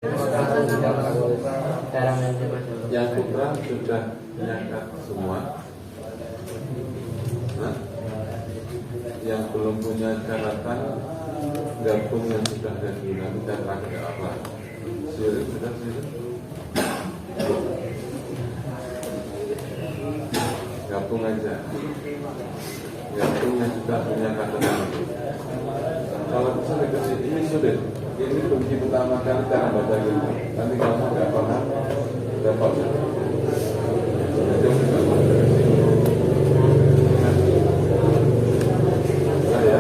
Yang kurang sudah menyakat semua. Nah, yang belum punya catatan gabung yang sudah ada di dalam kita pakai apa? Sirik sudah sirik. Gabung aja. Gabung yang sudah punya catatan. Kalau bisa dikasih ini sulit. Ini kunci utama kali cara baca gitu. Nanti kalau nggak paham, dapat. Saya.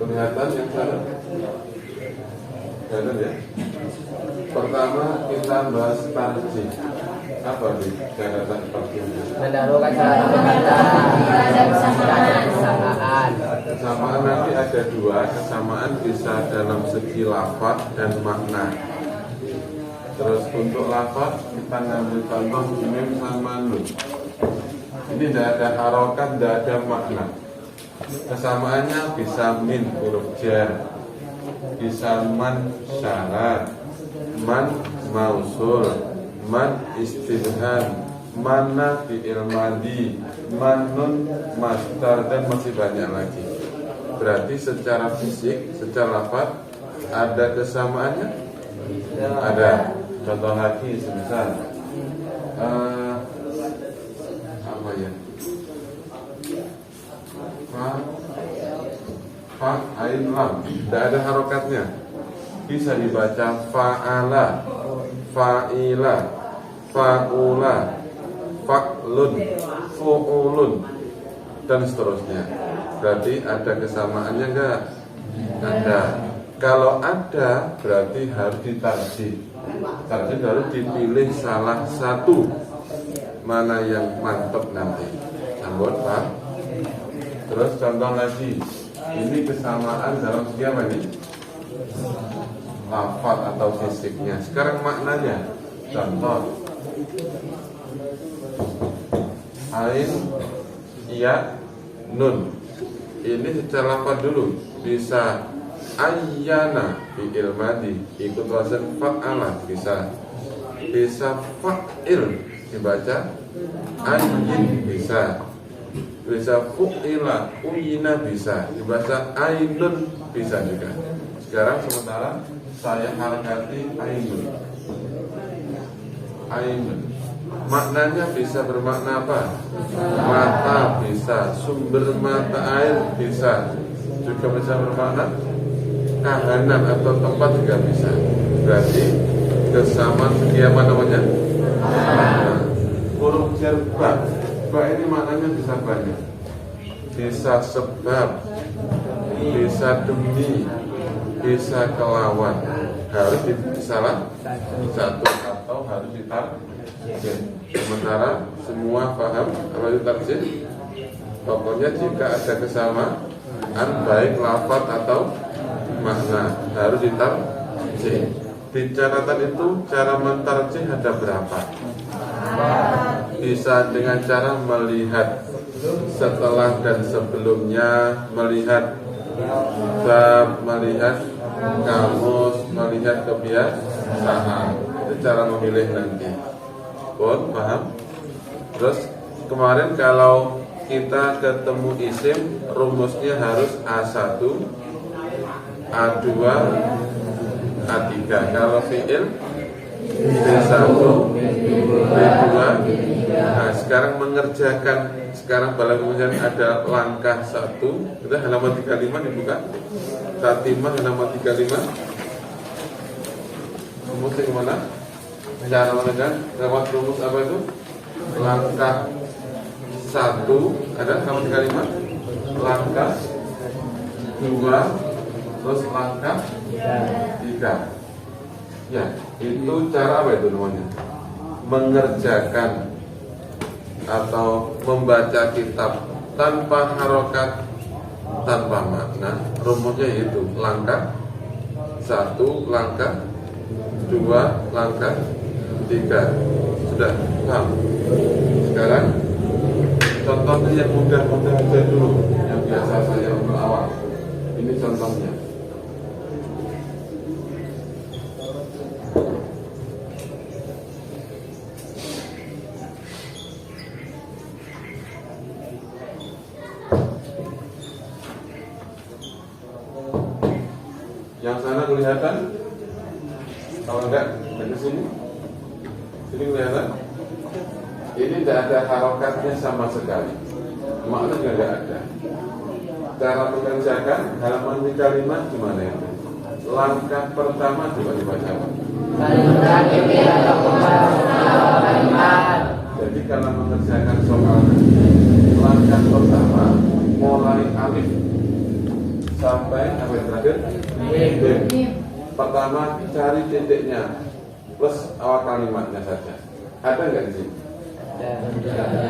Kelihatan yang sana? Kelihatan ya? Pertama kita bahas tarjih. Apa di catatan tarjihnya? Mendahulukan salah satu kata kesamaan. Kesamaan nanti ada dua. Kesamaan bisa dalam segi lafaz dan makna. Terus untuk lafaz kita ngambil contoh mim sama nun. Ini tidak ada harokat, tidak ada makna. Kesamaannya bisa min huruf jar, bisa man syarat, man mausul, man istifham, mana fi'il madhi, manun masdar, dan masih banyak lagi. Berarti secara fisik, secara lafaz ada kesamaannya? Ada. Contoh lagi semisal apa ya? Fa ain lam, tidak ada harokatnya. Bisa dibaca fa'ala, fa'ila, fa'ula, fa'lun, fu'ulun, dan seterusnya. Berarti ada kesamaannya enggak? Ada. Kalau ada, berarti harus ditarjih. Tarjih harus dipilih salah satu, mana yang mantap nanti. Sambut, Pak. Terus contoh lagi, ini kesamaan dalam segi apa nih? Lafaz atau fisiknya. Sekarang maknanya. Contoh, ain, iya, nun. Ini secara lafaz dulu. Bisa ayyana fi'il madhi, ikut wazan fa'ala, bisa. Bisa fa'il, dibaca ayyin, bisa. Bisa fu'ila, uyina, bisa. Dibaca ainun, bisa juga. Sekarang sementara saya harakati ainun. Ainun maknanya bisa bermakna apa? Mata, bisa. Sumber mata air, bisa. Juga bisa bermakna kahanan atau tempat, juga bisa. Berarti kesamaan segi apa namanya? Huruf jar ba. Ba ini maknanya bisa banyak. Bisa sebab, bisa demi, bisa kelawan. Harus disalah satu atau harus ditarjih. Sementara semua paham kalau ditarjih. Pokoknya jika ada kesamaan baik lafaz atau makna harus ditarjih. Di catatan itu cara mentarjih ada berapa? Bisa dengan cara melihat setelah dan sebelumnya, melihat bab, melihat kamus, melihat kebiasaan. Itu cara memilih nanti. Bon, paham? Terus kemarin kalau kita ketemu isim, rumusnya harus A1, A2, A3. Kalau fi'il B1, B2. Nah, sekarang mengerjakan. Sekarang balik kemudian ada langkah 1. Kita halaman 35 dibuka. Tatimah halaman 35. Rumusnya kemana? Cara mengerjakan lewat rumus apa itu? Langkah 1 ada halaman 35. Langkah 2, terus langkah 3. Ya, itu cara apa itu namanya? Mengerjakan atau membaca kitab tanpa harokat, tanpa makna. Rumusnya itu langkah 1 langkah, 2 langkah, 3. Sudah paham? Sekarang contohnya yang mudah-mudah aja dulu, yang biasa saya untuk awal. Ini contohnya. Yang sana kelihatan? Kalau enggak, ke sini. Sini kelihatan? Ini tidak ada harokatnya sama sekali. Makna juga tidak ada. Cara mengerjakan halaman di kalimat gimana itu? Langkah pertama coba dibaca apa? Jadi kalau mengerjakan soal langkah pertama mulai alif sampai apa yang terakhir? Pertama cari titiknya plus awal kalimatnya saja. Ada nggak di sini?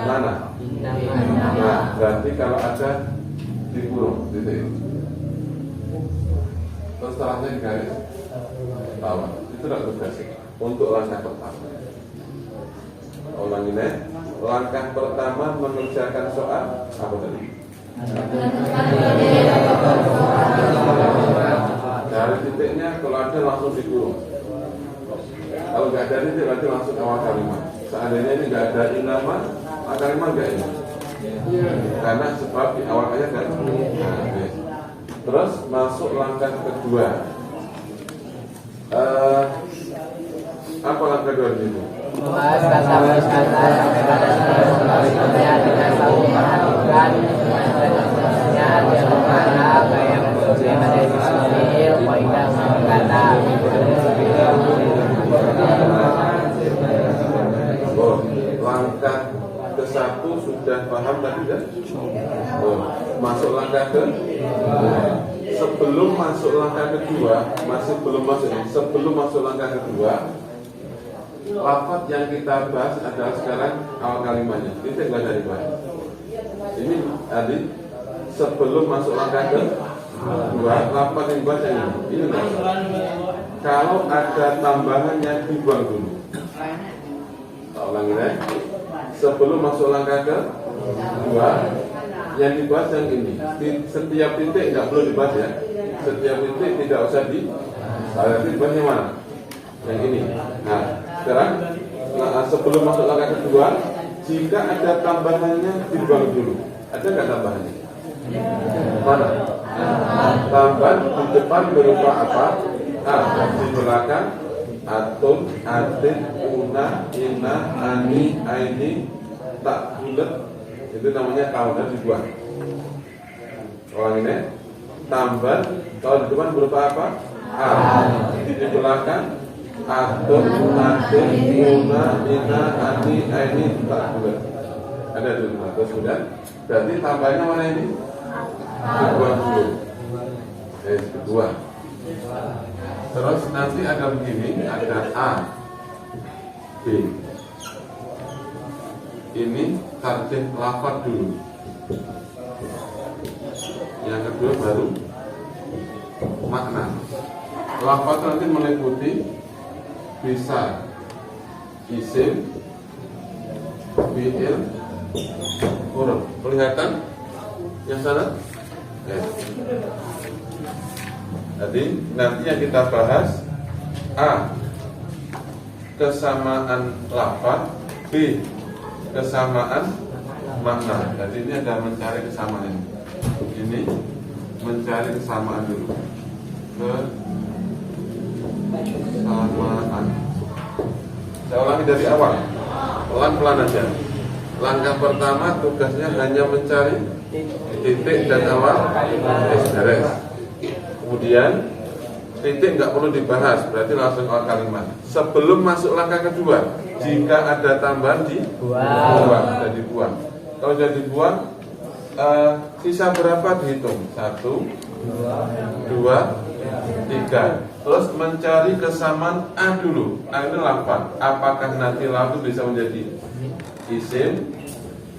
Mana? Nah, berarti kalau ada dikurung titik. Terus setelahnya digaris bawah. Itu tidak tugas untuk langkah pertama. Ulang ini. Langkah pertama mengerjakan soal apa tadi? Dari titiknya, kalau ada langsung dikurung. Kalau nggak ada titik berarti langsung awal kalimat. Seandainya ini nggak ada inama, kalimat nggak ini. Karena sebab di awal ayat kan. Nah, terus masuk langkah kedua. Apa langkah kedua di situ? Membahas kata-kata selanjutnya dengan selalu memperhatikan selanjutnya ada mana apa yang ada di sini, poinnya kata. Langkah ke-1 sudah paham tadi kan? Masuk langkah ke sebelum masuk langkah kedua, masih belum masuk. Sebelum masuk langkah kedua, lafaz yang kita bahas adalah sekarang awal kalimatnya. Itu nggak ada dibahas. Ini tadi sebelum masuk langkah kedua, lafaz yang dibahas yang ini. Ini kalau ada tambahannya dibuang dulu. Ulangi ya. Sebelum masuk langkah kedua, yang dibahas yang ini. Setiap titik nggak perlu dibahas ya. Setiap titik tidak usah dibahas yang mana? Yang ini. Nah, sekarang sebelum masuk langkah kedua, jika ada tambahannya dibuang dulu. Ada nggak tambahannya? Mana? Tambahan di depan berupa apa? Di belakang atun, atin, una, ina, ani, aini, tak bulat. Itu namanya tambahan dibuang. Orang ini tambahan kalau di depan berupa apa? Di belakang atun, atin, una, ina, ani, aini, tak bulat. Ada dulu. Terus kemudian berarti tambahnya mana ini? Dibuang dulu. Dibuang. Terus nanti ada begini, ada A, B. Ini tarjih lafaz dulu. Yang kedua baru makna. Lafaz nanti meliputi bisa isim, fi'il, huruf. Kelihatan yang sana? Ya. Jadi nanti yang kita bahas A, kesamaan lafaz, B, kesamaan makna. Jadi ini ada mencari kesamaan. Ini mencari kesamaan dulu. Kesamaan. Saya ulangi dari awal, pelan-pelan aja. Langkah pertama tugasnya hanya mencari titik dan awal beres. Kemudian titik nggak perlu dibahas, berarti langsung awal kalimat. Sebelum masuk langkah kedua, jika ada tambahan dibuang, sudah dibuang. Kalau sudah dibuang, sisa berapa dihitung? 1, 2, 3. Terus mencari kesamaan A dulu. A itu lafaz. Apakah nanti lafaz bisa menjadi isim,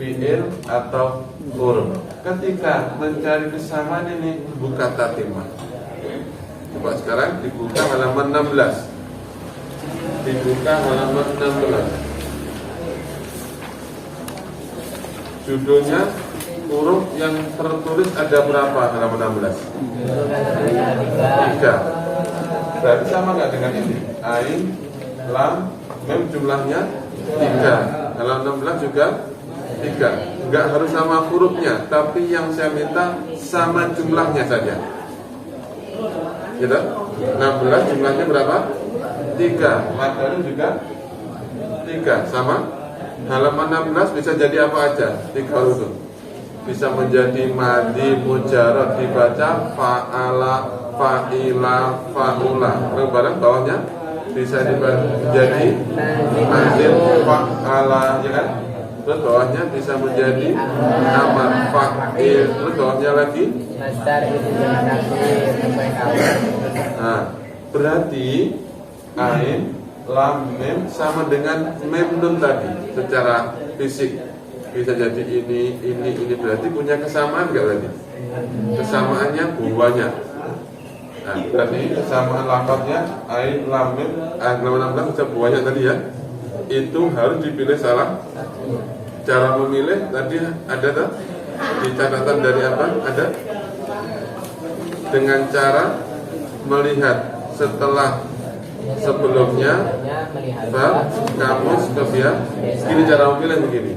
fi'il atau huruf? Ketika mencari kesamaan ini buka tatimah. Coba sekarang dibuka halaman 16. Dibuka halaman 16. Judulnya huruf yang tertulis ada berapa halaman 16? 3. Berarti sama nggak dengan ini? Ain, lam, mem jumlahnya 3. Halaman 16 juga 3. Nggak harus sama hurufnya, tapi yang saya minta sama jumlahnya saja. Gitu? 16 jumlahnya berapa? 3. Matanya juga 3. Sama? Halaman 16 bisa jadi apa aja? 3 huruf itu. Bisa menjadi madi mujarad, dibaca fa'ala, fa'ila, fa'ula. Bareng bawahnya bisa menjadi mazid fa'ala, ya kan? Terus bawahnya bisa menjadi amar fa'il. Terus bawahnya lagi Masdar itu jamak taksir sampai kapan? nah, berarti ain, lam, mem sama dengan mem nun tadi secara fisik. Bisa jadi ini berarti punya kesamaan nggak berarti? Kesamaannya buahnya. Nah, berarti kesamaan lafadznya ain, lam, mem, halaman 16 bisa buahnya tadi ya. Itu harus dipilih salah. Cara memilih tadi ada tak? Di catatan dari apa? Ada? Dengan cara melihat setelah sebelumnya bab kamus kebiasaan. Gini cara memilih begini.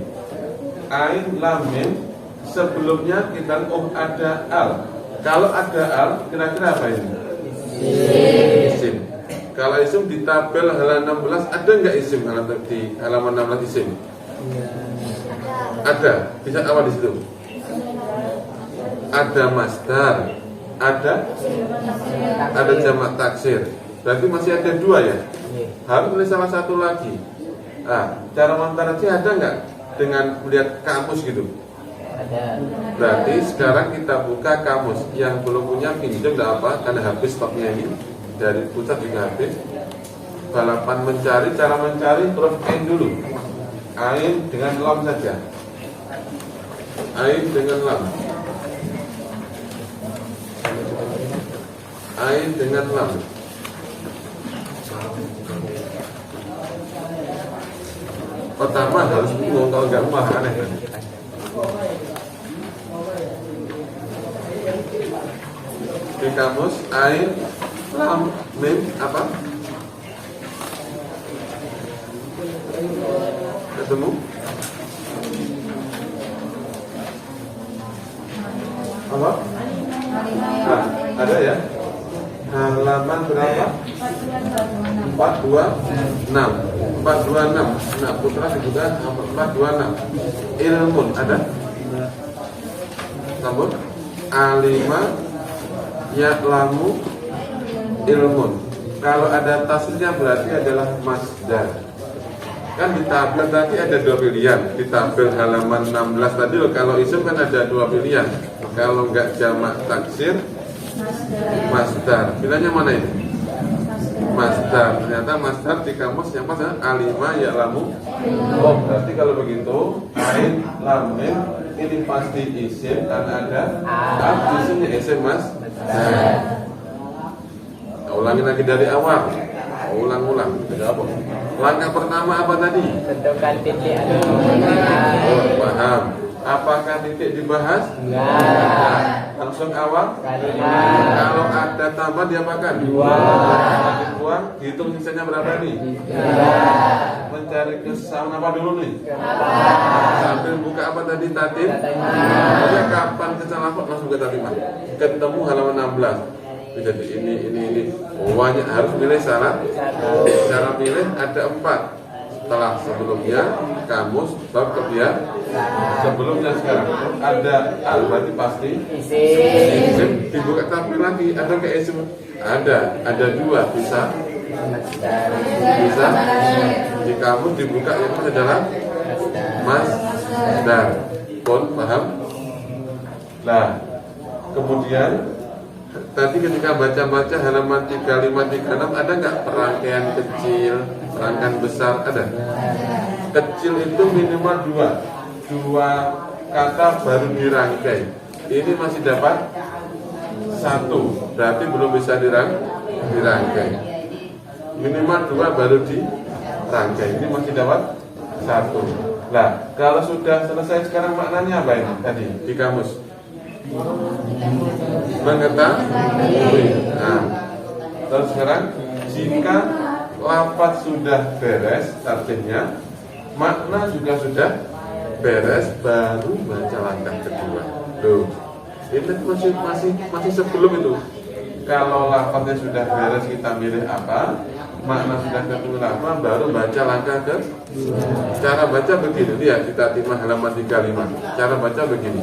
Ain, lam, mim sebelumnya kita ada al. Kalau ada al, kira-kira apa ini? Isim. Kalau isim di tabel halaman 16 ada nggak isim di halaman 16 isim? Ada. Bisa apa di situ? Ada masdar, ada jamak taksir. Berarti masih ada 2 ya. Harus pilih salah satu lagi. Nah, cara mengantaranya ada nggak dengan melihat kamus gitu? Ada. Berarti sekarang kita buka kamus. Yang belum punya pinjam nggak apa, karena habis stoknya ini dari pusat juga habis. Balapan mencari, cara mencari huruf ain dulu. Ain dengan lam saja. Ain dengan lam. Ain dengan lam. Pertama harus bingung, kalau nggak mah aneh kan? Di kamus ain, lam, mim apa? Ketemu? Apa? Nah, ada ya? Halaman berapa? 426. 426. Nah, putra juga 426. Ilmun ada? Namun alima ya'lamu ilmun. Kalau ada tasnya berarti adalah masdar. Kan di tabel tadi ada 2 pilihan. Di tabel halaman 16 tadi loh, kalau isim kan ada 2 pilihan. Kalau enggak jamak taksir, masdar. Pilihannya mana ini? Masdar. Ternyata masdar di kamus yang pas alima ya'lamu. Oh, berarti kalau begitu ain, lam, mim ini pasti isim karena ada isimnya isim masdar. Ulangi lagi dari awal. Ulang-ulang. Langkah pertama apa tadi? Tentukan titik adu. Oh, paham. Apakah titik dibahas? Enggak. Langsung awal? Kalimat. Kalau ada tambah diapakan? 2. Dibuang, dihitung sisanya berapa nih? 3. Mencari kesamaan apa dulu nih? Sambil buka apa tadi? Tatim? Pokoknya kapan kesalahan langsung ke tatimah. Ketemu halaman 16. Bisa di ini. Banyak harus pilih salah. Cara pilih ada 4. Setelah sebelumnya kamus bab kebiasaan. Sebelumnya sekarang ada al berarti pasti isim. Dibuka tampil lagi ada ke isim. Ada 2 bisa di kamus dibuka yang adalah masdar. Pun paham? Nah, kemudian tadi ketika baca-baca halaman 35 36 ada nggak perangkaian kecil, perangkaian besar? Ada. Kecil itu minimal 2 kata baru dirangkai. Ini masih dapat 1, berarti belum bisa dirangkai. dirangkai. Minimal 2 baru dirangkai. Ini masih dapat 1. Nah, kalau sudah selesai sekarang maknanya apa ini tadi di kamus? Mengetahui. Nah, terus sekarang jika lafaz sudah beres artinya, makna juga sudah beres, baru baca langkah kedua. Tuh, itu masih sebelum itu. Kalau lafaznya sudah beres kita milih apa, makna sudah ketemu apa, baru baca langkah ke. Cara baca begini, lihat kita timah halaman 35. Cara baca begini.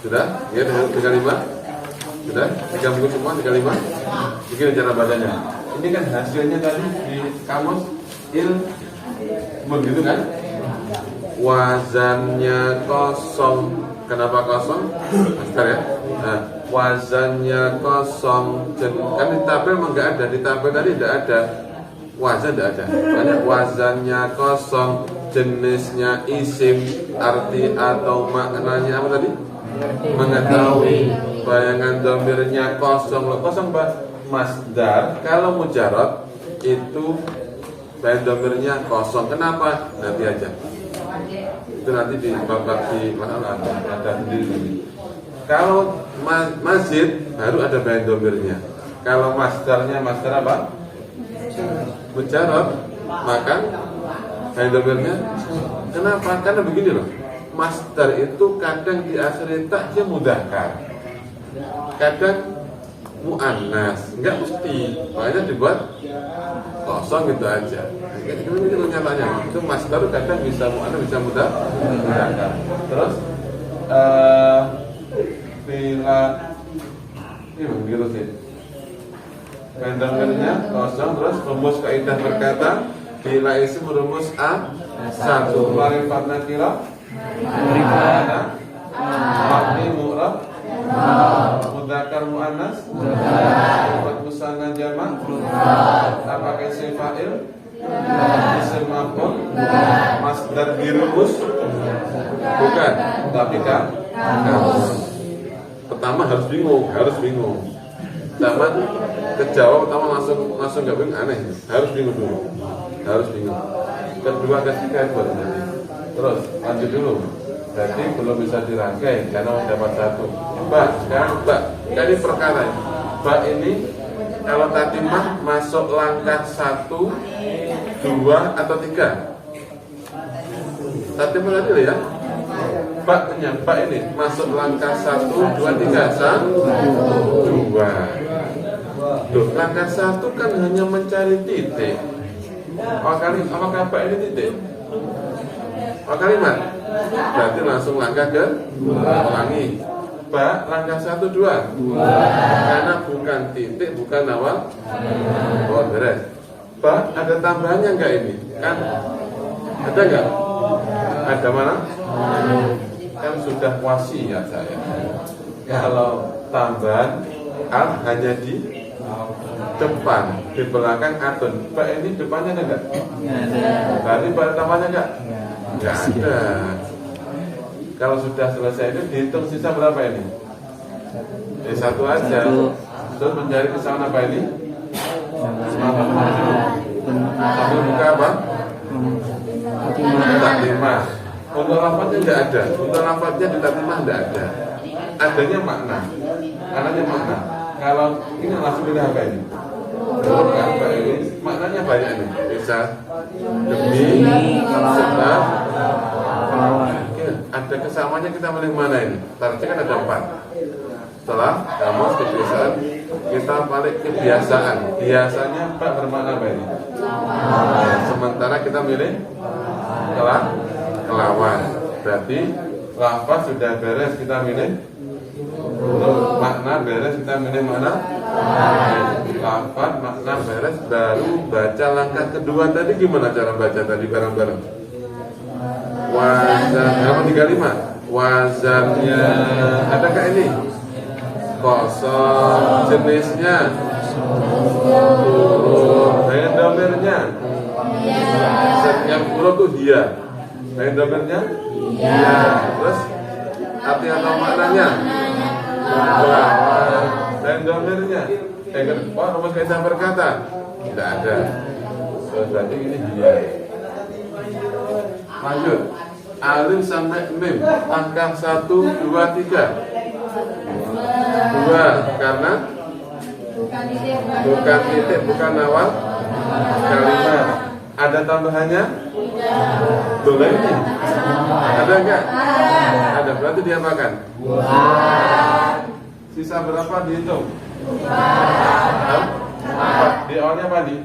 Sudah? Ya, 35. Sudah? 3 buku semua 35. Begini cara bacanya. Ini kan hasilnya tadi di kamus ilmu gitu kan? Wazannya kosong. Kenapa kosong? Master ya. Nah, wazannya kosong. Kan di tabel memang nggak ada. Di tabel tadi tidak ada. Wazan tidak ada. Makanya wazannya kosong. Jenisnya isim. Arti atau maknanya apa tadi? Mengetahui. Bayangan domirnya kosong. Loh, kosong masdar. Kalau mujarad itu bayangan domirnya kosong. Kenapa? Nanti aja. Itu nanti di babak di mana ada sendiri. Kalau masjid baru ada bayan domirnya. Kalau masdarnya masdar apa? Mujarad, maka bayan domirnya. Kenapa? Karena begini loh. Masdar itu kadang diakhiri tak dia mudzakkar, kadang muannas, enggak mesti. Makanya dibuat kosong gitu aja. Itu nyatanya. Itu masdar kadang bisa muannas bisa mudzakkar. Terus bila ini begitu sih. Bendangannya kosong. Terus rumus kaidah berkata bila isim rumus A1 ma'rifat nakirah mabni mu'rab mudzakkar muannas buat musanna jamak apakah isim fa'il isim maf'ul masdar dirumus bukan, tapi kan pertama harus bingung sama kejawab pertama langsung nggak bingung, aneh, harus bingung dulu, kedua ketiga buat nanti. Terus lanjut dulu. Berarti belum bisa dirangkai karena dapat 1. Sekarang jadi perkara ini kalau tatimah masuk langkah 1, 2 atau 3. Tatimah tadi ya. Bak ini masuk langkah 1, 2, 3. 1, 2. Loh, langkah 1 kan hanya mencari titik. Apakah bak ini titik? Kalimat berarti langsung langkah ke ulangi. Langkah 1, 2 karena bukan titik, bukan awal. Beres. Ada tambahannya enggak ini? Kan ada enggak? Ada mana? Kan sudah wasiat saya. Kalau tambahan hanya di depan, di belakang atun. Ini depannya ada enggak? Berarti tambahannya enggak? Enggak ada. Kalau sudah selesai itu dihitung sisa berapa ini? 1 aja. Terus mencari kesalahan apa ini? Sambil buka apa? Tatimah. Untuk lafadznya tidak ada. Untuk lafadznya di tatimah tidak ada. Adanya makna. Kalau ini langsung pilih apa ini? Apa ini? Maknanya banyak ini. Bisa demi sebab. Ada kesamaannya, kita milih mana ini? Tariknya kan ada 4. Setelah kamus kebiasaan, kita balik kebiasaan. Biasanya Pak bermakna apa ini? Sementara kita milih kelawan. Berarti lafaz sudah beres, kita milih. Makna beres, kita milih mana? Lafaz, makna beres, baru baca langkah kedua. Tadi gimana cara baca tadi bareng-bareng? Wazan halaman 35. Wazannya adakah ini? Kosong. Jenisnya huruf. Domirnya setiap huruf itu dia. Domirnya dia. Terus arti atau maknanya? Dan domirnya rumus kaidah berkata tidak ada. Berarti ini dia. Lanjut. Alif sampai mim angka 1, 2, 3. 2 karena bukan titik, bukan awal kalimat. Ada tambahannya? Boleh ini. Ada enggak? Ada, berarti diapakan? Sisa berapa dihitung? 4. Di awalnya apa nih?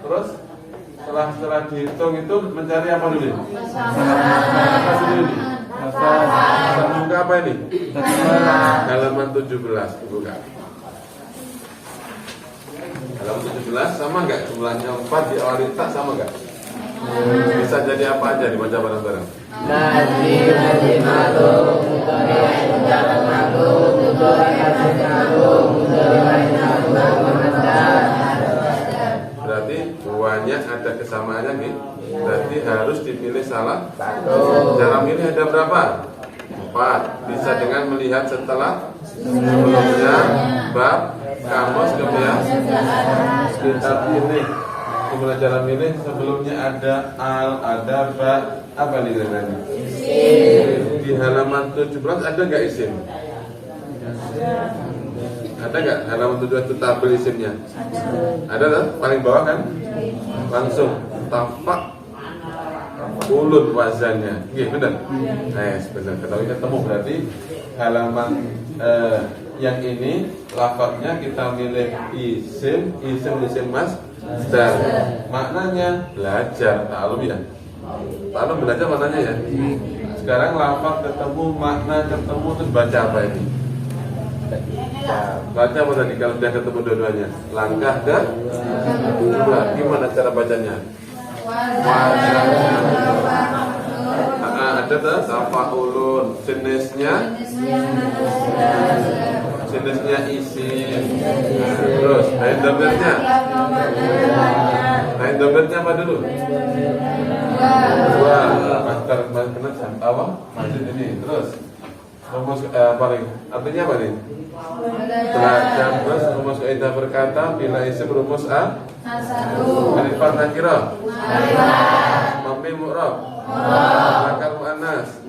Terus setelah dihitung itu mencari apa dulu? Apa dulu nih? Buka apa ini? Halaman 17 buka. Halaman 17 sama enggak? Jumlahnya 4 di awal tak sama enggak? Bisa jadi apa aja dibaca bareng-bareng. Nazi malu, mudhari mujarrad malu, mudhari hasil malu, mudhari malu, mumaddah. Berarti banyak ada kesamaannya nih. Berarti harus dipilih salah satu. Cara milih ada berapa? 4. Bisa dengan melihat setelah sebelumnya bab kamus kemudian kita pilih. Kemudian cara milih sebelumnya ada al, ada ba, apa nih kira-kira? Di halaman 17 ada nggak isim? Ada nggak halaman 17 itu tabel isimnya? Ada kan? Paling bawah kan? Langsung tapak ulun wazannya. Iya benar. Benar. Ketemu berarti halaman yang ini lafadznya kita milih isim mas. Dan maknanya belajar ta'alum ya. Ta'alum belajar maknanya ya. Sekarang lafaz ketemu, makna ketemu, terus baca apa ini? Baca apa tadi kalau sudah ketemu dua-duanya? Langkah ke dua. Gimana cara bacanya? Ada tuh tafa'ulun. Jenisnya isim. Terus ain dhamirnya. Ain dhamirnya apa dulu? Dua. Master kena apa? Masjid ini. Terus rumus paling artinya apa nih? Belajar. Terus rumus kaidah berkata bila isim rumus a alifan nakirah, mabni mu'rab, akal muannas,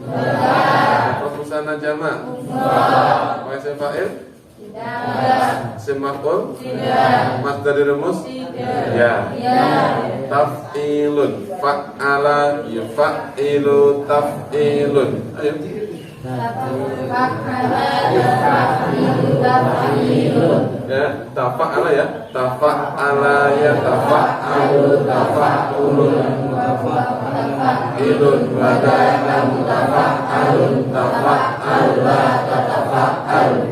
mufrad jamak, wa isim fa'il, isim maf'ul, masdar rumus, ya, taf'ilun, fa'ala yuf'ilu taf'ilun. Ayo. Ya, tafa'ala ya, tafa'ala ya, tafa'alu, tafa'ulun, tafa'ilun, wada'an, tafa'alun, tafa'ala, tafa'alun.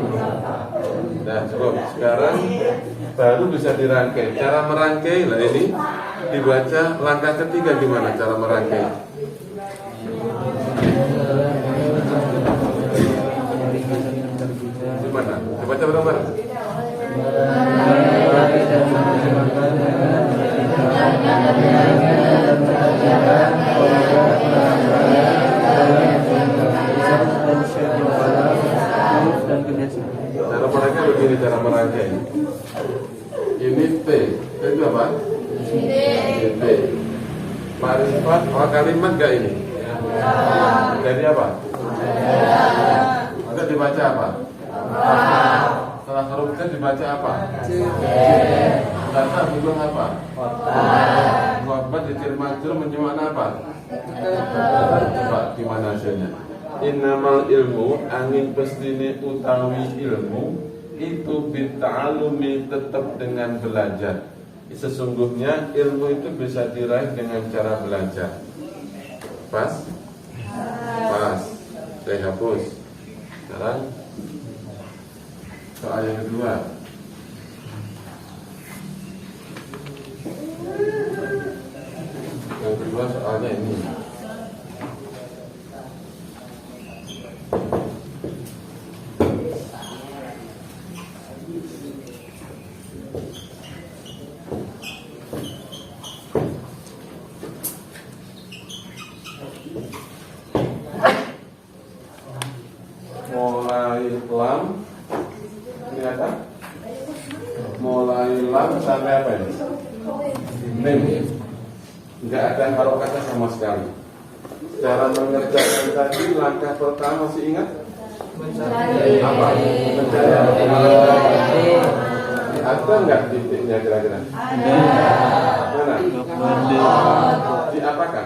Nah, cukup. Sekarang baru bisa dirangkai. Cara merangkai lah ini dibaca langkah ketiga gimana cara merangkai? Gimana? Dibaca bareng-bareng. Cara merangkai begini cara merangkai. Ini T. T itu apa? T. Ma'rifat awal kalimat gak ini? Jadi apa? Maka dibaca apa? Setelah huruf Z dibaca apa? Kata belum apa? Muhammad di Majrur menjadi apa? Coba gimana hasilnya? Innamal ilmu angin pestine utawi ilmu itu bita'alumi tetap dengan belajar. Sesungguhnya ilmu itu bisa diraih dengan cara belajar. Pas? Pas. Saya hapus. Sekarang soal yang kedua. Yang kedua soalnya ini. Mulai lam, ini ada mulai lam sampai apa ini? Mim. Enggak ada harokatnya sama sekali. Cara mengerjakan tadi langkah pertama masih ingat? Apa? Mencari ada enggak titiknya kira-kira? Mana? Diapakan?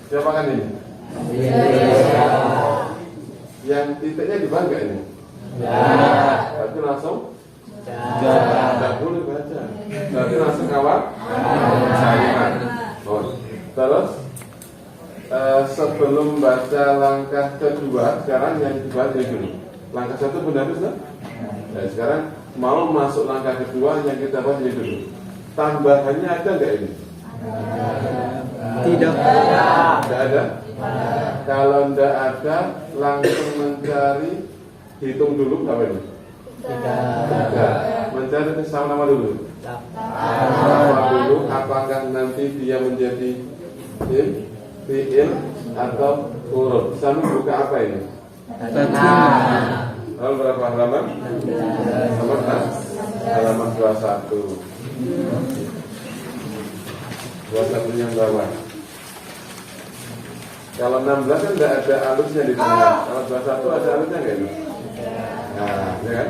Diapakan ini? Yang titiknya di mana ini? Berarti langsung? Tidak boleh baca. Berarti langsung awal? Cairan. Terus sebelum baca langkah kedua, sekarang yang dibaca dulu. Langkah satu benar benar. Nah, sekarang mau masuk langkah kedua yang kita baca dulu. Tambahannya ada nggak ini? Tidak ada. Kalau tidak ada, langsung mencari, hitung dulu berapa ini? Tiga. Mencari sama nama dulu. Nama dulu. Apakah nanti dia menjadi fi'il atau huruf? Sami buka apa ini? Lalu berapa halaman? Halaman 21. 21 yang bawah. Kalau 16 kan tidak ada alusnya di tengah. Kalau 21 ada alusnya nggak ini? Nah, ya kan?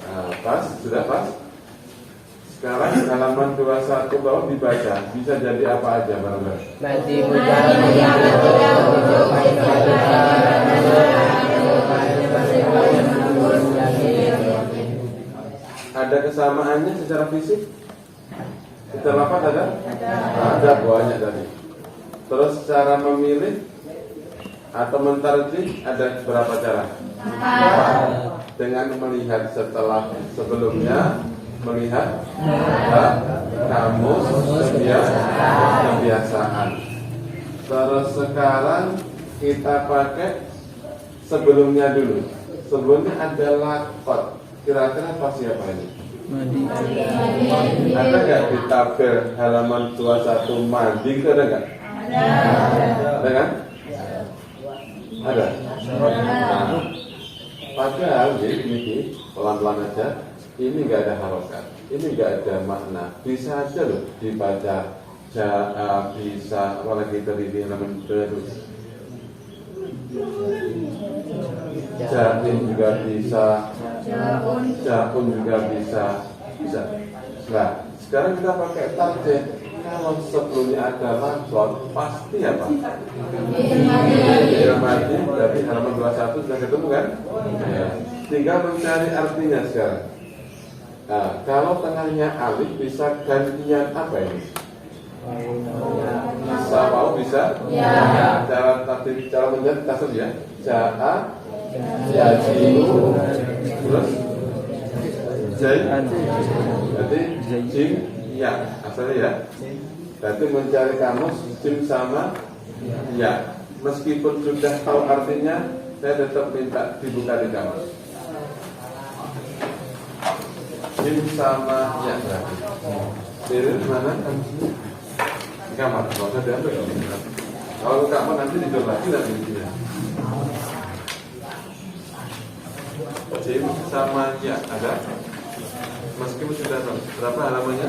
Nah, pas, sudah pas. Sekarang halaman 21 bawah dibaca. Bisa jadi apa aja barangkali? Nanti ada kesamaannya secara fisik? Secara lapat ada? Ada banyak tadi. Terus cara memilih atau mentarjih ada berapa cara? Dengan melihat setelah sebelumnya, melihat kamus kebiasaan. Terus sekarang kita pakai sebelumnya dulu. Sebelumnya ada lakot. Kira-kira apa siapa ini? Ada nggak di tabel halaman 21 mandi itu ada nggak? Ada kan? Ada. Nah, padahal ini pelan-pelan aja. Ini nggak ada harokat. Ini nggak ada makna. Bisa aja loh dibaca ja'a, bisa, apalagi tadi di halaman terus. Ja'in juga bisa, ja'un juga bisa. Nah, sekarang kita pakai tarjih. Kalau sebelumnya ada lakot, pasti apa? Mati, berarti halaman 21 sudah ketemu kan? Ya. Tinggal mencari artinya sekarang. Nah, kalau tengahnya alif bisa gantian apa ini? Bisa mau bisa? Ya. Cara menjadi tasur ya. Ja'a, yaji'u, terus berarti jim, ya, asalnya ya. Berarti mencari kamus jim sama ya. Meskipun sudah tahu artinya, saya tetap minta dibuka di kamus. Jim sama ya berarti. Dari mana kamusnya? Di kamar, kalau saya diambil. Kalau kamar nanti tidur lagi nanti dia. Jim sama ya ada. Meskipun sudah tahu berapa halamannya?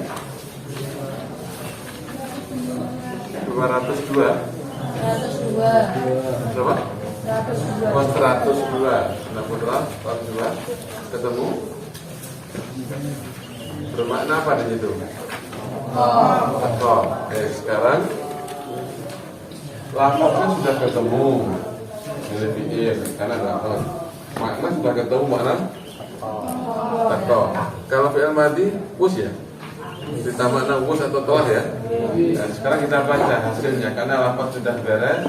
202. Berapa? 102. 102 ketemu. Bermakna apa di situ? Oke, sekarang lafaznya sudah ketemu. Ini fi'il karena lafaz. Makna sudah ketemu makna. Kalau fi'il madi us ya. Ditambah us atau telah ya. Nah, sekarang kita baca hasilnya karena lafaz sudah beres,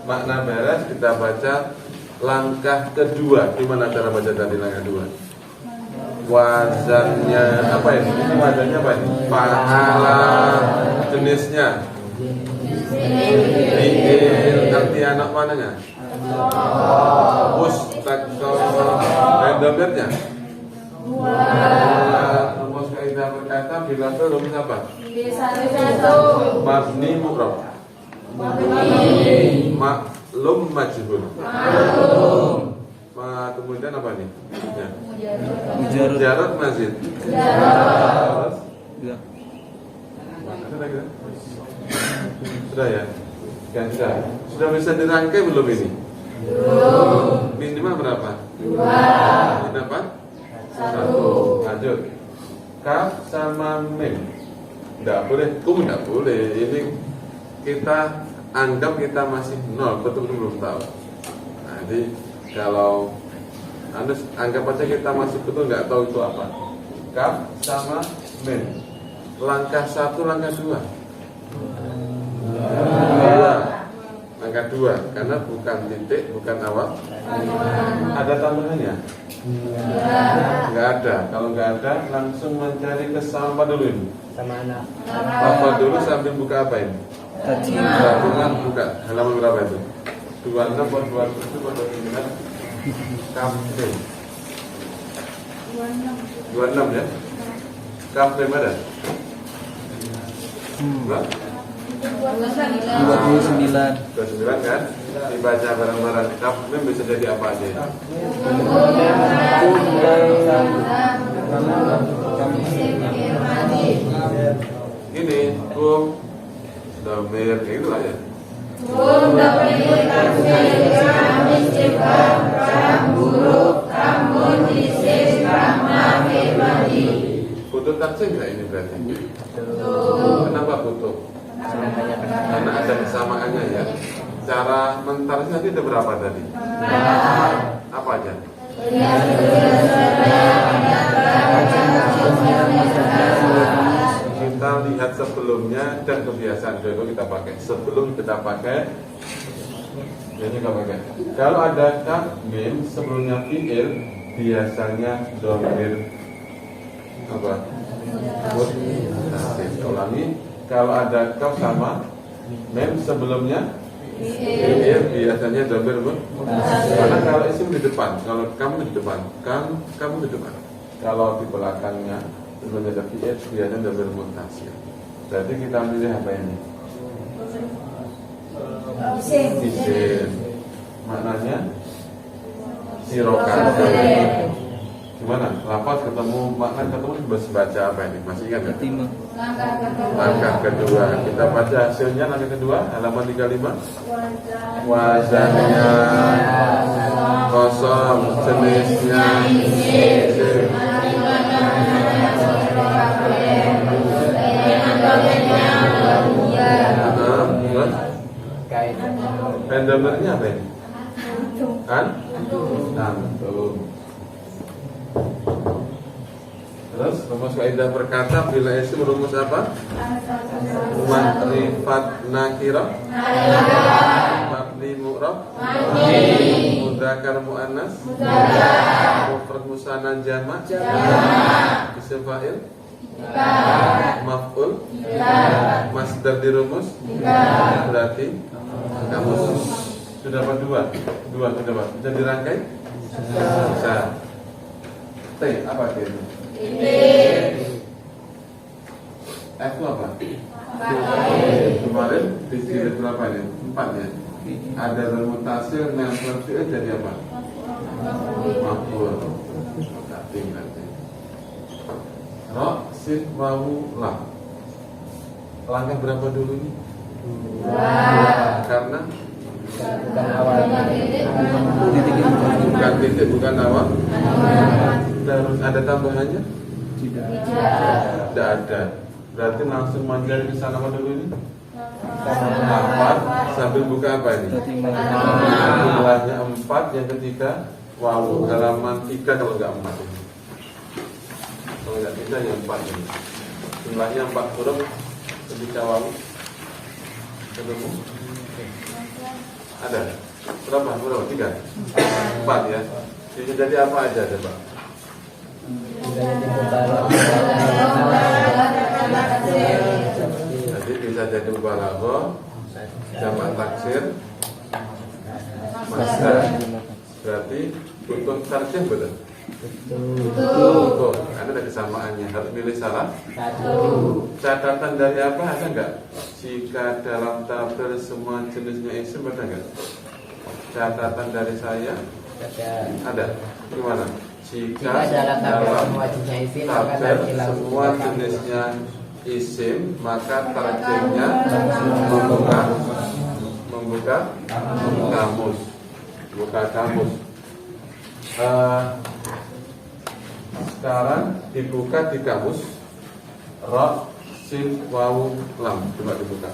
makna beres, kita baca langkah kedua. Gimana cara baca tadi langkah kedua? Wazannya apa ya? Ini wazannya apa ini? Fa'ala, jenisnya fi'il, arti anak mananya? Mustaqil, dan domirnya? Rumus kaidah berkata bila rumus apa? Mabni mu'rab, maklum majhul, kemudian apa nih? Ya. Mujarab. Mujarab mazid. Terus? Ya. Sudah ya? Kan sudah bisa dirangkai belum ini? Belum. Minimal berapa? 2. Ini apa? 1. Lanjut. Kaf sama mim. Tidak boleh. Tidak boleh. Ini kita anggap kita masih 0, betul-betul belum tahu. Nah, jadi kalau Anda anggap aja kita masih betul nggak tahu itu apa. Kaf sama mim. Langkah 1, langkah 2. Langkah 2, karena bukan titik, bukan awal. Ada tambahannya? Nggak ada. Kalau nggak ada, langsung mencari kesamaan apa dulu ini? Sama anak. Apa dulu sambil buka apa ini? Gabungan buka. Halaman berapa itu? 26 buat 27 buat 29. Kapten. 26 ya? Kapten ada? Berapa? 29 kan? Dibaca bareng-bareng. Kapten bisa jadi apa aja ya? Ini kum domir itu lah ya. Kum domir tafsir kam istiqam ram huruf kamun isim rahma firmadi. Butuh tafsir nggak ini berarti? Kenapa butuh? Karena ada kesamaannya ya. Cara mentariknya nanti ada berapa tadi? Apa aja? Kita lihat sebelumnya dan kebiasaan dulu kita pakai. Sebelum kita pakai, ini kita pakai. Kalau ada kaf mim sebelumnya fiil, biasanya domir apa? Ulangi. Kalau ada kaf sama mim sebelumnya fiil, biasanya domir karena kalau isim di depan, kalau kamu di depan, kamu di depan. Kalau di belakangnya sebelumnya ada fiil, biasanya domir muttasil. Jadi kita pilih apa ini? Isim. Maknanya sirokan. Gimana? Lafaz ketemu makna ketemu bisa baca apa ini? Masih ingat nggak? Langkah kedua. Kita baca hasilnya langkah kedua halaman 35. Wazannya kosong, jenisnya isim. Pendomernya apa ini? Kan? Antum. Terus rumus kaidah berkata bila isim rumus apa? Ma'rifat nakirah, mabni mu'rab, mudzakkar muannas, mufrad musanna jama', isim fa'il, maf'ul, masdar di rumus, berarti kamus. Sudah apa dua sudah apa? Bisa dirangkai? Bisa. T apa itu? F itu apa? Kemarin di sini berapa ini? 4 ya. Ada mutasil yang fi'il jadi apa? Maf'ul. Nanti. Ro, sif, wawu, lam. Langkah berapa dulu ini? Karena bukan titik, bukan awal. Terus ada tambahannya? Tidak ada. Berarti langsung mencari di sana dulu ini. 4 sambil buka apa ini? Jumlahnya 4, yang ketiga wawu. Halaman 3 kalau nggak 4 ini. Kalau nggak 3 yang 4 ini. Jumlahnya 4 huruf ketika wawu. Ketemu? Ada? Berapa? 3? 4 ya. Bisa jadi apa aja coba? Jadi bisa jadi mubalaghah, jamak taksir, masdar. Berarti butuh tarjih betul? Betul. Karena ada kesamaannya. Harus pilih salah satu. Catatan dari apa ada nggak? Jika dalam tabel semua jenisnya isim ada nggak? Catatan dari saya Ada. Gimana? Jika dalam tabel semua jenisnya isim maka tabel tarjimlah semua jenisnya isim, maka tarjimnya membuka kamus. Buka kamus. Sekarang dibuka di kamus. Ra, sin, wawu, lam. Coba dibuka.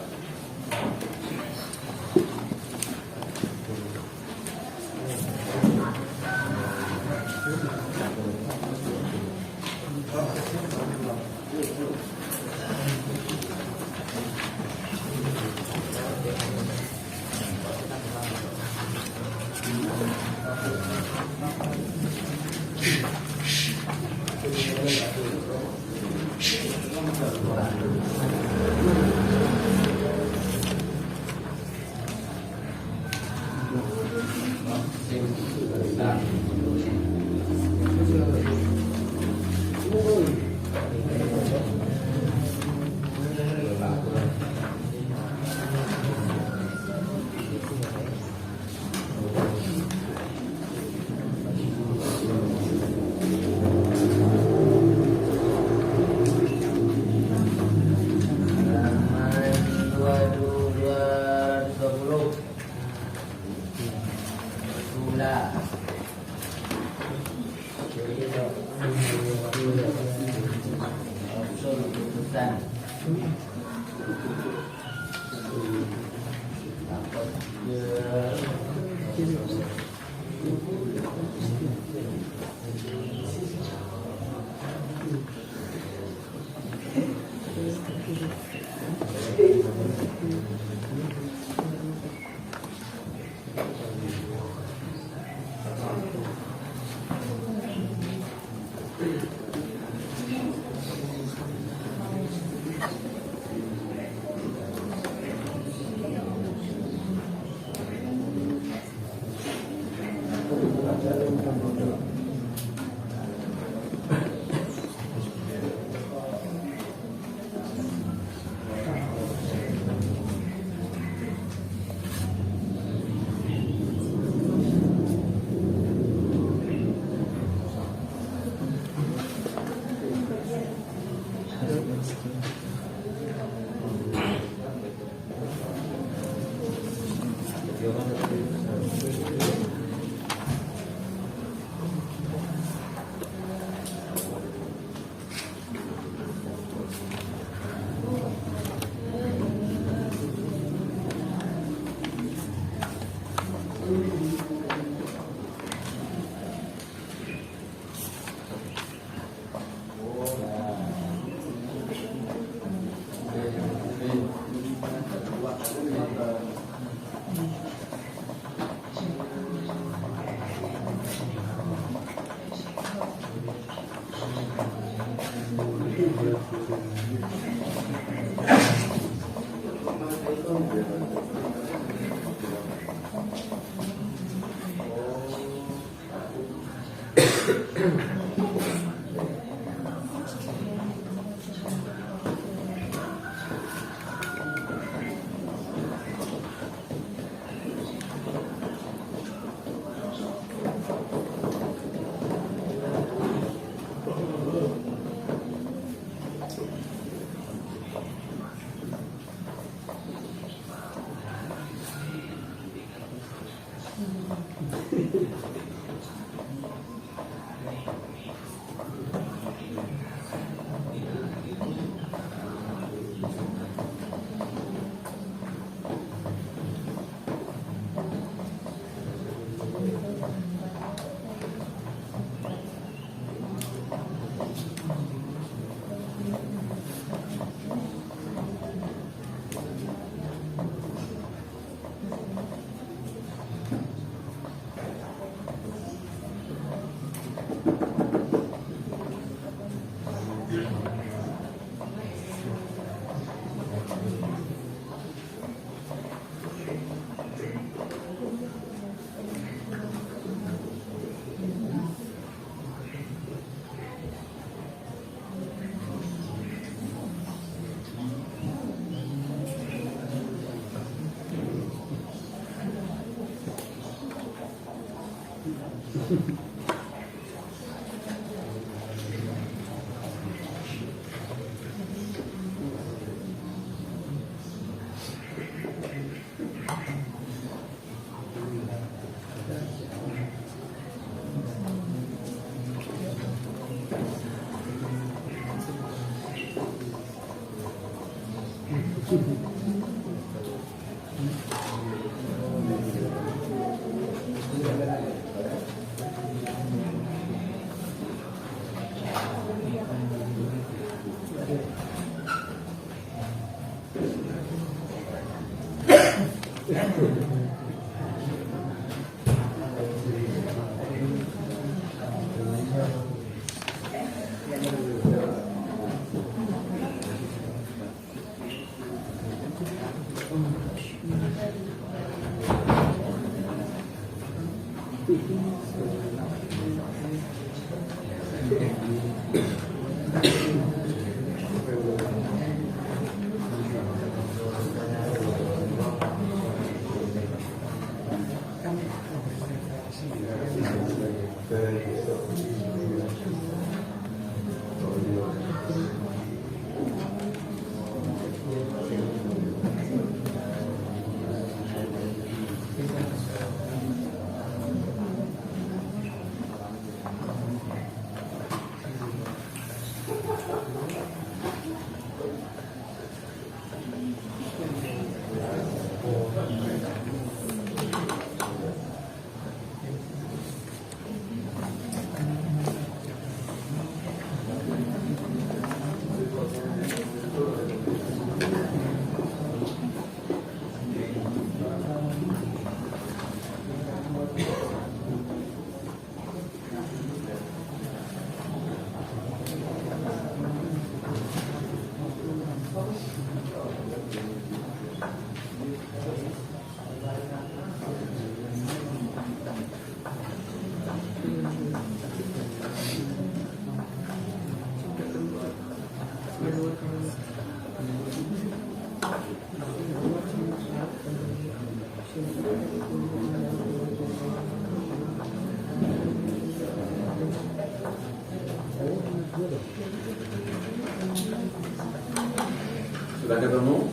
Sudah ketemu?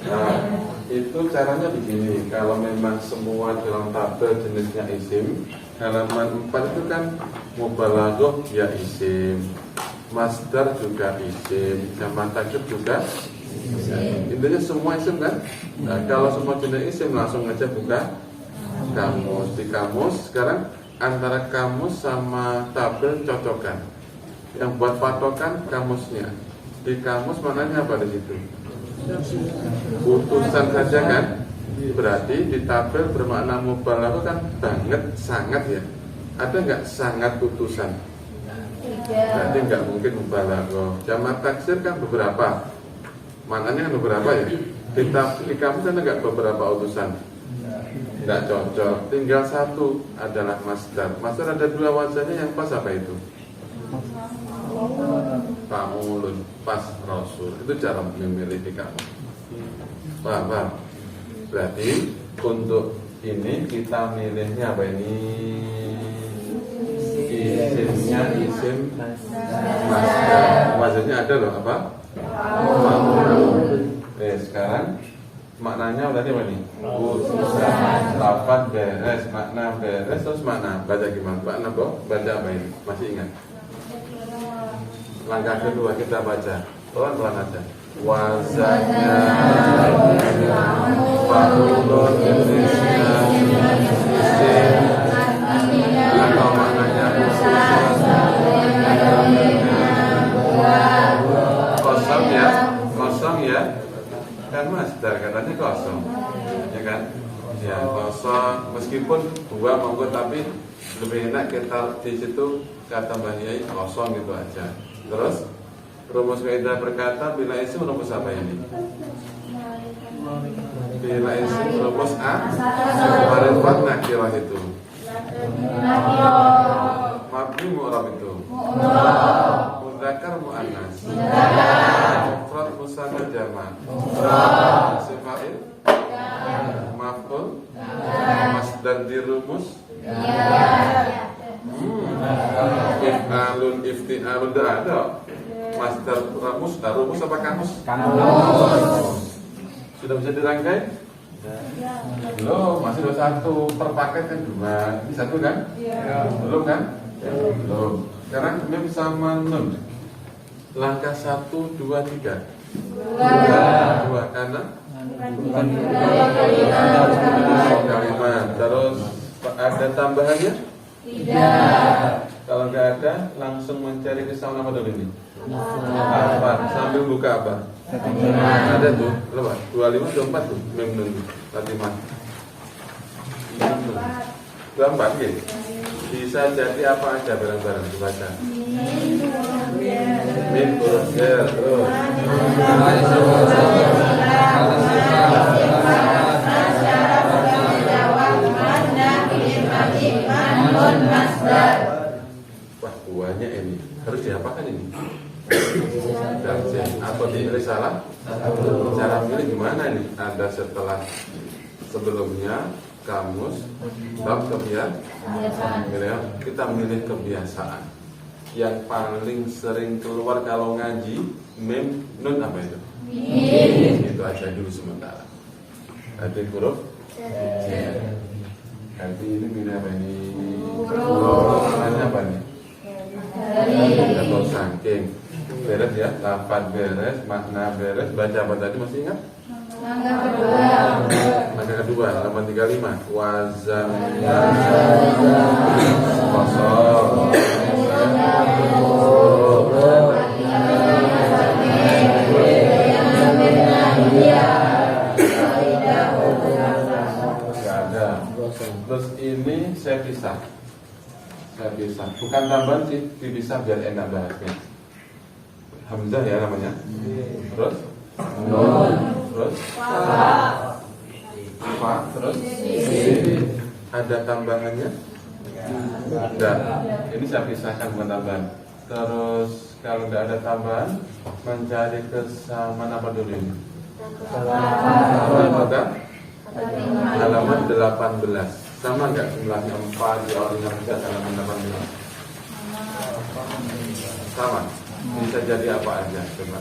Nah, itu caranya begini. Kalau memang semua dalam tabel jenisnya isim, halaman 4 itu kan mubalaghah ya isim, masdar juga isim, jamak taksir juga isim. Intinya semua isim kan? Nah, kalau semua jenis isim langsung aja buka kamus. Di kamus sekarang antara kamus sama tabel cocokkan. Yang buat patokan kamusnya. Di kamus mananya apa di situ? Utusan saja kan? Berarti di tabel bermakna mubalaghah kan banget, sangat ya. Ada nggak sangat utusan? Berarti nggak mungkin mubalaghah. Jamak taksir kan beberapa. Maknanya kan beberapa ya. Di kamus kan nggak beberapa utusan. Nggak cocok. Tinggal satu adalah masdar. Masdar ada dua wajahnya, yang pas apa itu? Famulun, pas rasul. Itu cara memilih di kamus. Paham? Berarti untuk ini kita milihnya apa ini? Isimnya isim masdar. Maksudnya ada loh apa? Famulun. Sekarang maknanya berarti apa nih? Utusan, lafaz beres, makna beres, terus makna baca gimana? Makna kok baca apa ini? Masih ingat? Langkah kedua kita baca pelan-pelan aja. Wazannya Fa'ulun Indonesia isim atau maknanya kosong ya, kosong ya. Kan masdar katanya kosong, ya kan? Ya kosong. Meskipun dua monggo, tapi lebih enak kita di situ kata bahiyai kosong gitu aja. Terus rumus kaidah berkata bila isim rumus apa ini? Bila isim rumus A ma'rifat nakirah itu. Mabni mu'rab itu. Mudzakar muannas. Mufrad musanna jamak. Isim fa'il. Maf'ul. Masdar di rumus. If'alun, ifti'alun, tidak ada. Masdar rumus, rumus apa kamus? Kamus. Sudah bisa dirangkai? Belum, masih ada satu. Per paket kan dua. Ini satu kan? Belum kan? Belum. Sekarang mem sama nun. Langkah 1, 2, 3. Dua karena kalimat. Terus ada tambahannya? Tidak. Kalau nggak ada, langsung mencari kesamaan apa dulu ini? Apa? Sambil buka apa? Ada tuh, berapa? 25, 24 tuh, mem Fatimah. 24 ya? Bisa jadi apa aja barang-barang dibaca? Min, burger, terus wah, banyak ini. Harus diapakan ini? Darjen. Atau dipilih salah? Cara milih gimana ini? Ada setelah sebelumnya kamus bab kebiasaan. Kita milih kebiasaan. Yang paling sering keluar kalau ngaji mim nun apa itu? Itu aja dulu sementara. Nanti huruf nanti ini milih apa ini? Huruf apa nih? Atau saking. Beres ya, lafaz beres, makna beres. Baca apa tadi masih ingat? Langkah kedua, halaman 35. Wazan kosong. Gak ada. Terus ini saya pisah. Bukan tambahan sih, dipisah biar enak bahasnya. Hamzah ya namanya. Terus nun. Terus fa. Terus ada tambahannya? Ada. Ini saya pisahkan bukan tambahan. Terus kalau nggak ada tambahan, mencari kesamaan apa dulu ini? Halaman 18. Sama nggak jumlahnya 4 di orang yang halaman 18? Sama. Bisa jadi apa aja coba.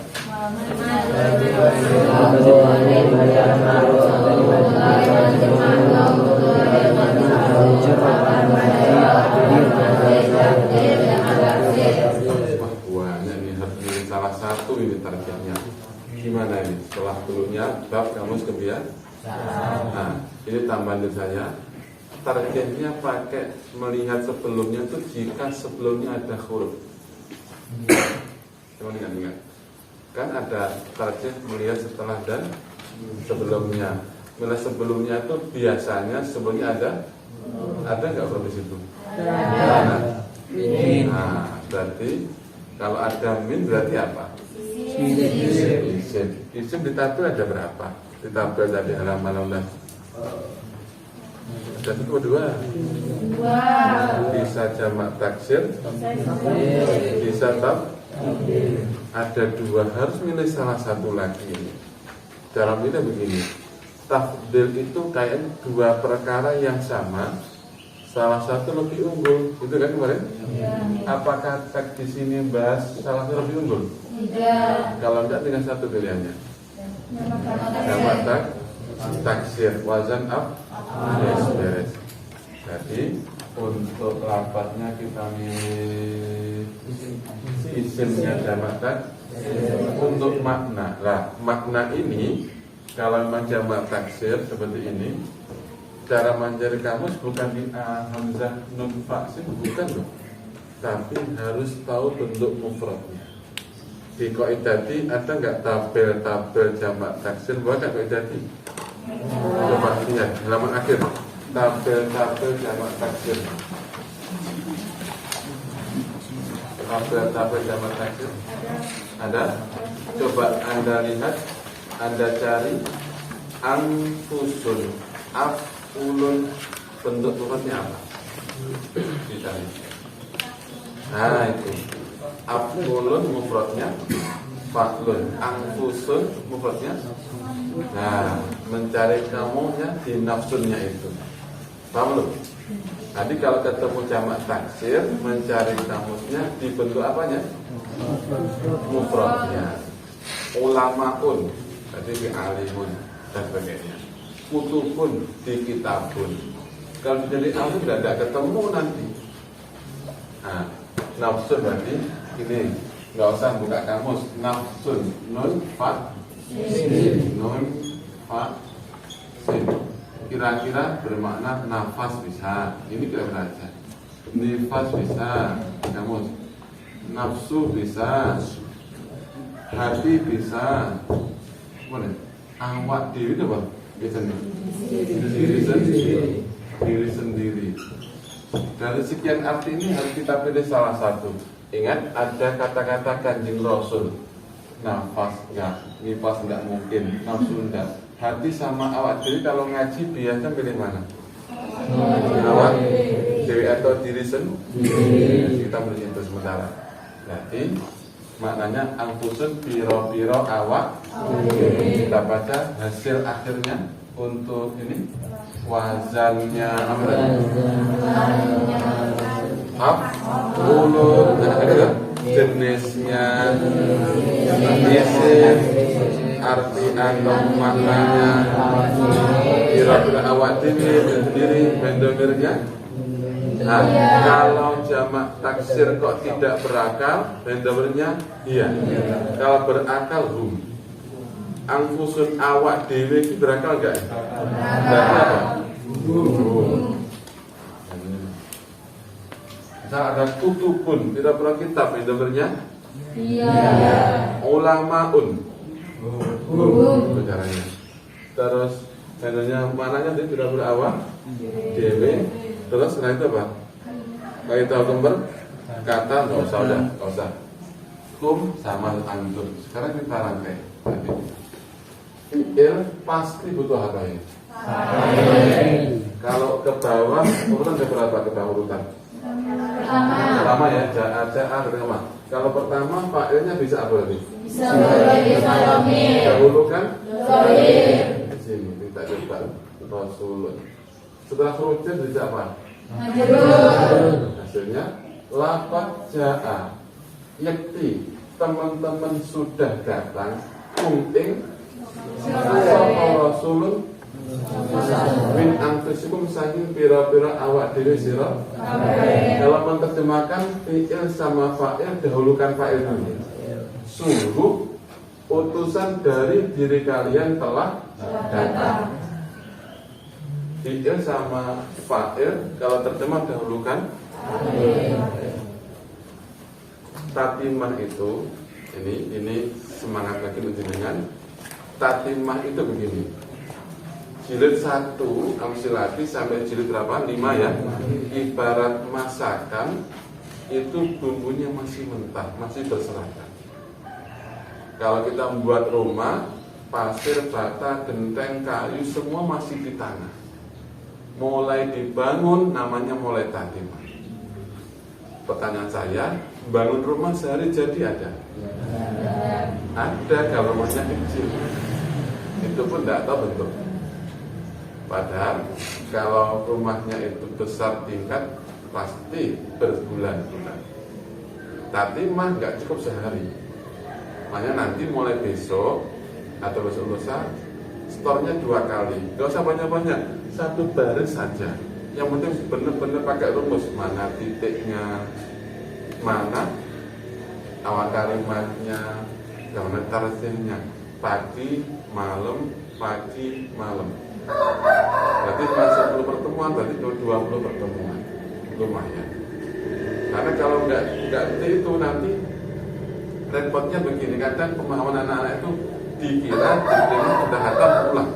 Wah, ini harus pilih salah satu ini targetnya. Gimana ini? Setelah dulunya bab kamus kebiasaan. Nah, ini tambahan dari saya. Targetnya pakai melihat sebelumnya itu jika sebelumnya ada huruf. Coba ingat. Kan ada target melihat setelah dan sebelumnya. Melihat sebelumnya itu biasanya sebelumnya ada nggak huruf di situ? Nah, berarti kalau ada min berarti apa? Isim di tabel ada berapa? Di tabel tadi halaman 16. Ada satu dua. Bisa jamak taksir, bisa ada dua. Harus milih salah satu lagi. Cara milih begini. Tafdil itu kayak dua perkara yang sama, salah satu lebih unggul. Itu kan kemarin? Apakah teks di sini bahas salah satu lebih unggul? Tidak. Kalau enggak dengan satu pilihannya. Jamak taksir, wazan beres. Jadi untuk lafadznya kita milih isimnya jamak taksir. Untuk makna, makna ini kalau memang jamak taksir seperti ini, cara mencari kamus bukan di hamzah nun faksin, bukan loh, tapi harus tahu bentuk mufradnya. Di qaidati ada nggak tabel jamak taksir? Bukan qaidati. Coba lihat halaman akhir. Tabel jamak taksir. Tabel jamak taksir ada. Coba Anda lihat, Anda cari anfusun, afulun, bentuk mufradnya apa? Dicari. Nah itu. Afulun mufradnya faklun, anfusun mufradnya. Nah, mencari kamunya di nafsunnya itu. Paham belum? Tadi kalau ketemu jamak taksir, mencari kamusnya di bentuk apanya? Mufradnya. Ulamaun, tadi di alimun dan sebagainya. Kutubun di kitabun. Kalau jadi alim tidak ketemu nanti. Nah, nafsun berarti ini nggak usah buka kamus. Nafsun nun fa sin. Kira-kira bermakna nafas bisa. Ini kira-kira aja. Nifas bisa, kamus. Nafsu bisa, hati bisa. Boleh. Awak diri itu apa? Biasanya diri sendiri. Dari sekian arti ini harus kita pilih salah satu. Ingat ada kata-kata Kanjeng Rasul. Nafas enggak, nifas enggak mungkin, nafsu enggak. Hati sama awak diri kalau ngaji biasa pilih mana? Awak diri atau diri sendiri. Kita beri itu sementara. Berarti maknanya angkusun piro-piro awak. Kita baca hasil akhirnya untuk ini wazannya apa tadi? Ulun, jenisnya isim, arti atau maknanya piro-piro awak sendiri bendomirnya. Nah, kalau jamak taksir kok tidak berakal, bendomirnya iya. Kalau berakal hum. Angkusun awak dewe itu berakal enggak? Berarti apa? Misal ada kutubun, pira-pira kitab, bendomirnya iya. Ulamaun, itu caranya. Terus bendomirnya mananya dia pira-pira awak dewe. Terus setelah itu apa? Kalau tahu kembar kata nggak usah. Kum sama antum. Sekarang kita rangkai. Fi'il pasti butuh apa ya? Kalau ke bawah urutan berapa ke bawah urutan? Pertama ya, ja'a pertama. Kalau pertama fa'ilnya bisa apa tadi? Bisa domir. Dahulu kan? Domir. Di sini kita coba Rasulun. Setelah kerucut bisa apa? Hasilnya lafaz ja'a yakti, teman-teman sudah datang kumting sapa rasulun min anfusikum saking pira-pira awak dhewe sira. Kalau menerjemahkan fi'il sama fa'il dahulukan fa'il dulu. Sungguh utusan dari diri kalian telah datang. Fi'il sama fa'il kalau terjemah dahulukan. Tatimah itu ini semangat lagi menjenengan. Tatimah itu begini. Jilid 1 Amsilati sampai jilid berapa? 5 ya. Ibarat masakan itu bumbunya masih mentah, masih berserakan. Kalau kita membuat rumah, pasir, bata, genteng, kayu semua masih di tanah. Mulai dibangun namanya mulai tatimah. Pertanyaan saya, bangun rumah sehari jadi ada? Ada kalau rumahnya kecil. Itu pun tidak tahu bentuk. Padahal kalau rumahnya itu besar tingkat pasti berbulan-bulan. Tatimah nggak cukup sehari. Makanya nanti mulai besok atau besok lusa storenya 2 kali. Gak usah banyak-banyak, 1 baris saja. Yang penting benar-benar pakai rumus. Mana titiknya, mana awal kalimatnya, mana tarjihnya. Pagi, malam, pagi, malam. Berarti masuk 10 pertemuan, berarti 20 pertemuan. Lumayan. Karena kalau nggak itu nanti repotnya begini. Kadang pemahaman anak-anak itu dikira sudah hatam pulang.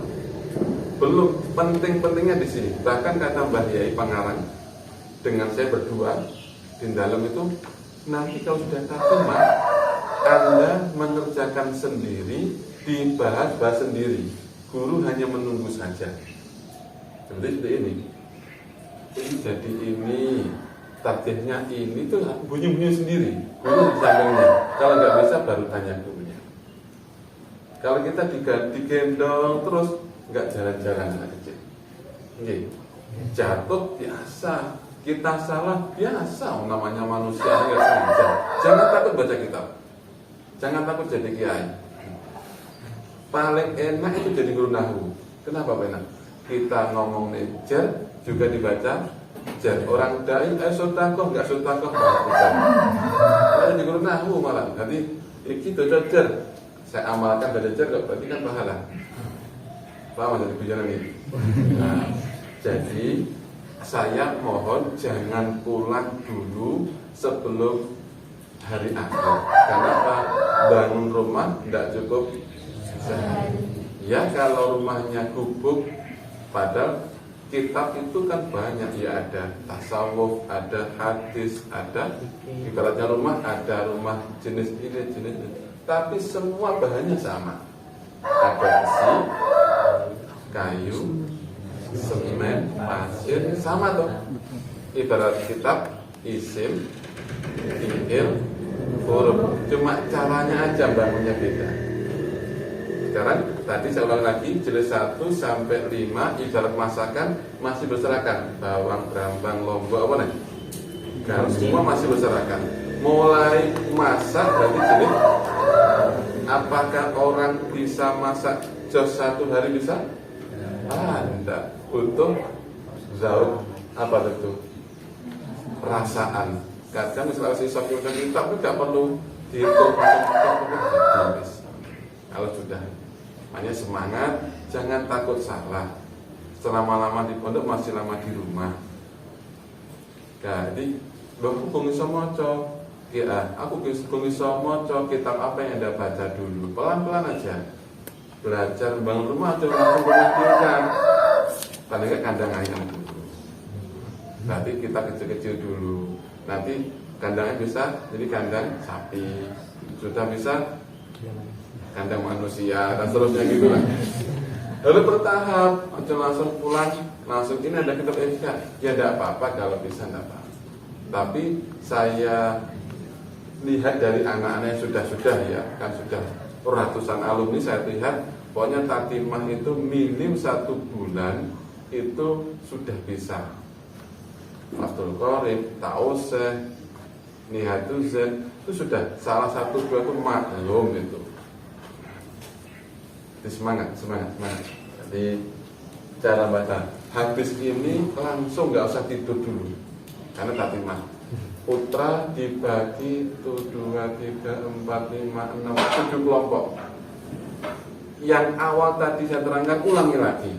Belum, penting-pentingnya di sini. Bahkan kata Mbah Yai Pangarang dengan saya berdua di dalam itu, nanti kalau sudah tatimah, Anda mengerjakan sendiri, dibahas sendiri. Guru hanya menunggu saja. Seperti ini. Ini jadi ini, targetnya ini tuh bunyi-bunyi sendiri. Guru di sampingnya. Kalau nggak bisa baru tanya gurunya. Kalau kita digendong terus nggak jalan-jalan anak kecil. Oke. Jatuh biasa, kita salah biasa. Namanya manusia nggak sengaja. Jangan takut baca kitab. Jangan takut jadi kiai. Paling enak itu jadi guru nahwu. Kenapa enak? Kita ngomong jar juga dibaca jar. Orang dai sotakoh nggak sotakoh malah jadi guru nahwu malah. Nanti iki jar. Saya amalkan belajar kok, berarti kan pahala. Paham dari bicara ini? Nah, jadi saya mohon jangan pulang dulu sebelum hari akhir. Kenapa? Bangun rumah tidak cukup sehari. Ya kalau rumahnya gubuk, padahal kitab itu kan banyak. Ya ada tasawuf, ada hadis, ada ibaratnya rumah, ada rumah jenis ini, jenis ini. Tapi semua bahannya sama. Ada besi, kayu, semen, pasir, sama tuh. Ibarat kitab, isim, fi'il, huruf. Cuma caranya aja bangunnya beda. Sekarang tadi saya ulang lagi, jilid 1 sampai 5 ibarat masakan masih berserakan. Bawang, brambang, lombok apa nih? Garam semua masih berserakan. Mulai masak berarti jilid. Apakah orang bisa masak jos 1 hari bisa? Enggak. Butuh zaut apa itu? Perasaan. Kadang misalnya si sop yang kita tapi tidak perlu dihitung habis. Kalau sudah, hanya semangat, jangan takut salah. Selama-lama di pondok masih lama di rumah. Jadi, aku bisa maca. Ya, aku bisa maca kitab apa yang Anda baca dulu. Pelan-pelan aja. Belajar membangun rumah atau langsung memikirkan. Paling nggak kandang ayam dulu. Nanti kita kecil-kecil dulu. Nanti kandangnya bisa jadi kandang sapi. Sudah bisa kandang manusia dan seterusnya gitu lah. Lalu bertahap, langsung pulang, langsung ini ada kitab etika. Ya tidak apa-apa kalau bisa tidak apa-apa. Tapi saya lihat dari anak-anak yang sudah ya, kan sudah ratusan alumni saya lihat, pokoknya tatimah itu minim 1 bulan itu sudah bisa. Fathul Qorib, Ta'useh, Nihatuzan itu sudah salah 1 2 itu maklum itu. Jadi semangat. Jadi cara baca habis ini langsung nggak usah tidur dulu karena tatimah. Putra dibagi 1, 2, 3, 4, 5, 6, 7 kelompok. Yang awal tadi saya terangkan ulangi lagi.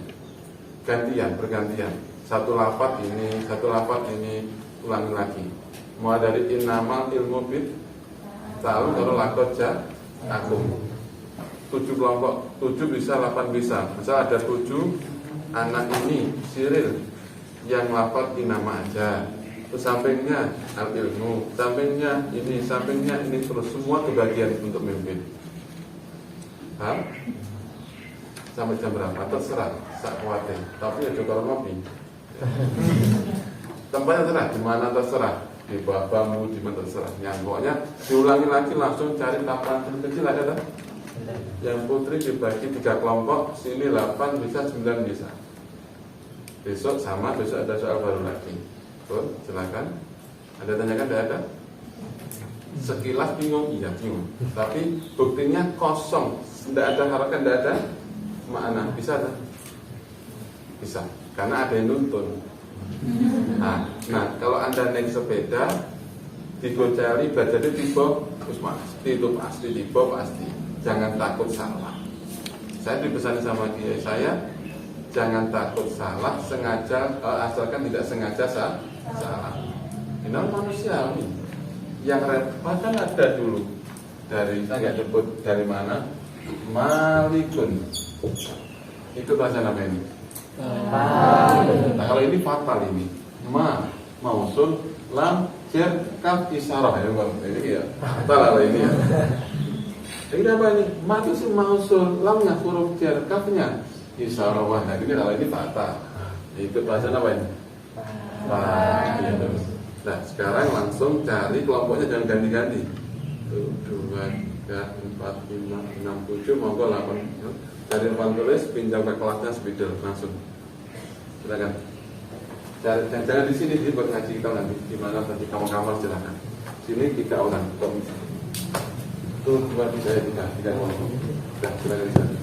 Bergantian. Satu lafaz ini ulangi lagi. Mulai dari innamal ilmu bid tahu kalau lakoja aku 7 kelompok, 7 bisa, 8 bisa. Misal ada 7 anak ini Siril yang lafaz inama aja. Terus sampingnya al ilmu, sampingnya ini, terus semua kebagian untuk mimpin. Paham? Sampai jam berapa? Terserah, sak kuatin. Tapi ya coba ngopi. Tempatnya terserah, di mana terserah, di bawah bambu, di mana terserah. Yang pokoknya diulangi lagi langsung cari lapangan kecil ada tak? Yang putri dibagi 3 kelompok, sini 8 bisa, 9 bisa. Besok ada soal baru lagi. Tuh, silakan. Ada tanyakan? Tidak ada? Sekilas bingung, iya bingung. Tapi buktinya kosong, tidak ada harapan, tidak ada makna. Bisa tak? Bisa, karena ada yang nuntun. Nah, kalau Anda naik sepeda digocali bajanya tiba, terus pasti tiba pasti. Jangan takut salah. Saya dipesan sama kiai saya, jangan takut salah, sengaja asalkan tidak sengaja salah. Ini manusiawi. Yang repot kan ada dulu dari saya nggak sebut dari mana, malikun. Itu bahasa apa ini? Nah, kalau ini fatal ini. Mausul lam jar kaf isyarah ya Bang. Ini ya. Fatal ini ya. Ini apa ini? Ma itu si mausul lamnya huruf jar kafnya isyarah. Nah, ini kalau ini fatal. Itu bahasa apa ini? Nah, sekarang langsung cari kelompoknya, jangan ganti-ganti. 2, 3, 4, 5, 6, 7, monggo 8. Cari depan tulis, pinjam ke kelasnya spidol langsung. Silakan. Jangan di sini buat ngaji kita nanti. Di mana nanti kamar-kamar silakan. Sini 3 orang. Tuh 2, 3, 3 kelompok. Sudah, silakan di sana.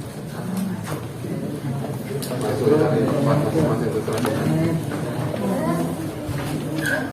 Masuk dari tempat masing-masing terserah.